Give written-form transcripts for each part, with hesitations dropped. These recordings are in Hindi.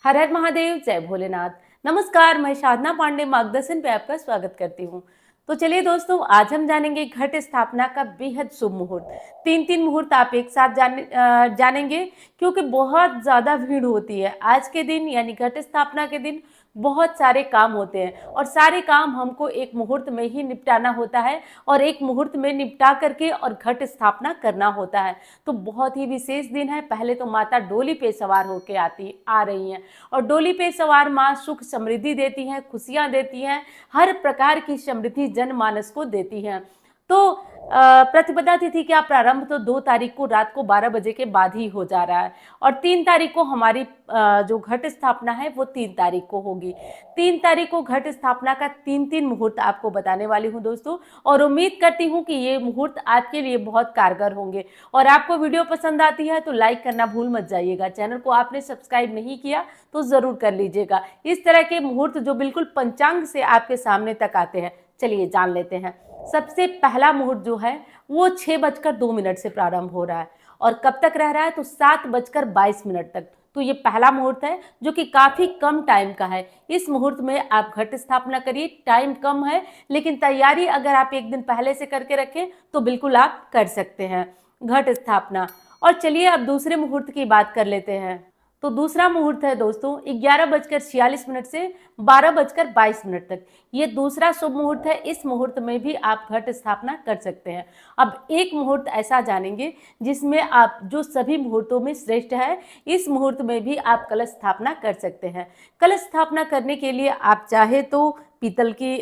हर हर महादेव, जय भोलेनाथ। नमस्कार, मैं साधना पांडे मार्गदर्शन पे आपका स्वागत करती हूँ। तो चलिए दोस्तों, आज हम जानेंगे घट स्थापना का बेहद शुभ मुहूर्त। तीन मुहूर्त आप एक साथ जानेंगे, क्योंकि बहुत ज़्यादा भीड़ होती है आज के दिन, यानी घट स्थापना के दिन बहुत सारे काम होते हैं और सारे काम हमको एक मुहूर्त में ही निपटाना होता है और एक मुहूर्त में निपटा करके और घट स्थापना करना होता है। तो बहुत ही विशेष दिन है। पहले तो माता डोली पे सवार होके आ रही हैं और डोली पे सवार माँ सुख समृद्धि देती हैं, खुशियाँ देती हैं, हर प्रकार की समृद्धि जनमानस को देती हैं। तो प्रतिपदा तिथि का प्रारंभ तो 2 तारीख को रात को 12 बजे के बाद ही हो जा रहा है और 3 तारीख को हमारी जो घट स्थापना है वो 3 तारीख को होगी। 3 तारीख को घट स्थापना का तीन मुहूर्त आपको बताने वाली हूँ दोस्तों, और उम्मीद करती हूँ कि ये मुहूर्त आपके लिए बहुत कारगर होंगे। और आपको वीडियो पसंद आती है तो लाइक करना भूल मत जाइएगा। चैनल को आपने सब्सक्राइब नहीं किया तो ज़रूर कर लीजिएगा। इस तरह के मुहूर्त जो बिल्कुल पंचांग से आपके सामने तक आते हैं, चलिए जान लेते हैं। सबसे पहला मुहूर्त जो है वो 6:02 से प्रारंभ हो रहा है और कब तक रह रहा है तो 7:22 तक। तो ये पहला मुहूर्त है जो कि काफ़ी कम टाइम का है। इस मुहूर्त में आप घट स्थापना करिए। टाइम कम है लेकिन तैयारी अगर आप एक दिन पहले से करके रखें तो बिल्कुल आप कर सकते हैं घट स्थापना। और चलिए अब दूसरे मुहूर्त की बात कर लेते हैं। तो दूसरा मुहूर्त है दोस्तों 11:46 से 12:22 तक। ये दूसरा शुभ मुहूर्त है। इस मुहूर्त में भी आप घट स्थापना कर सकते हैं। अब एक मुहूर्त ऐसा जानेंगे जिसमें आप जो सभी मुहूर्तों में श्रेष्ठ है, इस मुहूर्त में भी आप कलश स्थापना कर सकते हैं। कलश स्थापना करने के लिए आप चाहे तो पीतल की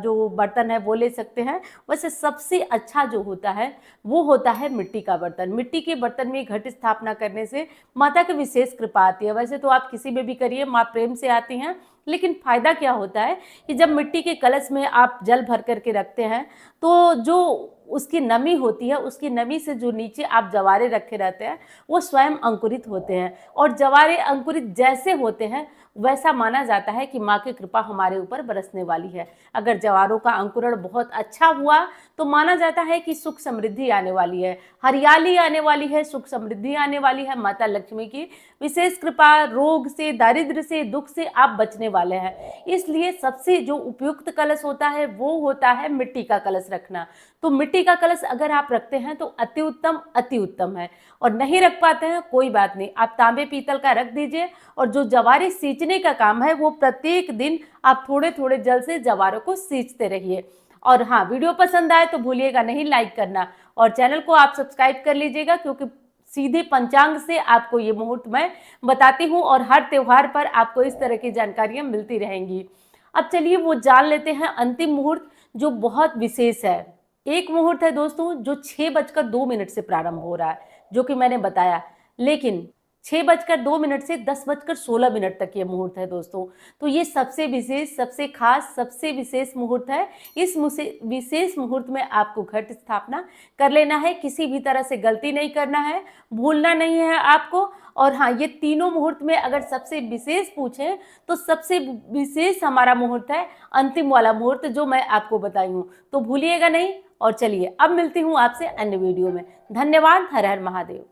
जो बर्तन है वो ले सकते हैं। वैसे सबसे अच्छा जो होता है वो होता है मिट्टी का बर्तन। मिट्टी के बर्तन में घट स्थापना करने से माता की विशेष कृपा आती है। वैसे तो आप किसी में भी करिए, माँ प्रेम से आती हैं, लेकिन फायदा क्या होता है कि जब मिट्टी के कलश में आप जल भर करके रखते हैं तो जो उसकी नमी होती है, उसकी नमी से जो नीचे आप जवारे रखे रहते हैं वो स्वयं अंकुरित होते हैं और जवारे अंकुरित जैसे होते हैं वैसा माना जाता है कि माँ की कृपा हमारे ऊपर बरसने वाली है। अगर जवारों का अंकुरण बहुत अच्छा हुआ तो माना जाता है कि सुख समृद्धि आने वाली है, हरियाली आने वाली है, सुख समृद्धि आने वाली है। माता लक्ष्मी की विशेष कृपा, रोग से, दारिद्र्य से, दुख से आप बचने वाले हैं। इसलिए सबसे जो उपयुक्त कलश होता है वो होता है मिट्टी का कलश रखना। तो मिट्टी का कलश अगर आप रखते हैं तो अति उत्तम है, और नहीं रख पाते हैं कोई बात नहीं, आप तांबे पीतल का रख दीजिए। और जो जवारे सींचने का काम है वो प्रत्येक दिन आप थोड़े थोड़े जल से जवारों को सींचते रहिए। और हाँ, वीडियो पसंद आए तो भूलिएगा नहीं लाइक करना, और चैनल को आप सब्सक्राइब कर लीजिएगा, क्योंकि सीधे पंचांग से आपको ये मुहूर्त मैं बताती हूँ और हर त्योहार पर आपको इस तरह की जानकारियाँ मिलती रहेंगी। अब चलिए वो जान लेते हैं अंतिम मुहूर्त जो बहुत विशेष है। एक मुहूर्त है दोस्तों जो 6:02 से प्रारंभ हो रहा है, जो कि मैंने बताया, लेकिन 6:02 से 10:16 तक ये मुहूर्त है दोस्तों। तो ये सबसे विशेष, सबसे खास, सबसे विशेष मुहूर्त है। इस विशेष मुहूर्त में आपको घट स्थापना कर लेना है, किसी भी तरह से गलती नहीं करना है, भूलना नहीं है आपको। और हाँ, ये तीनों मुहूर्त में अगर सबसे विशेष पूछें तो सबसे विशेष हमारा मुहूर्त है अंतिम वाला मुहूर्त जो मैं आपको बताई हूँ, तो भूलिएगा नहीं। और चलिए अब मिलती हूँ आपसे अन्य वीडियो में। धन्यवाद। हर हर महादेव।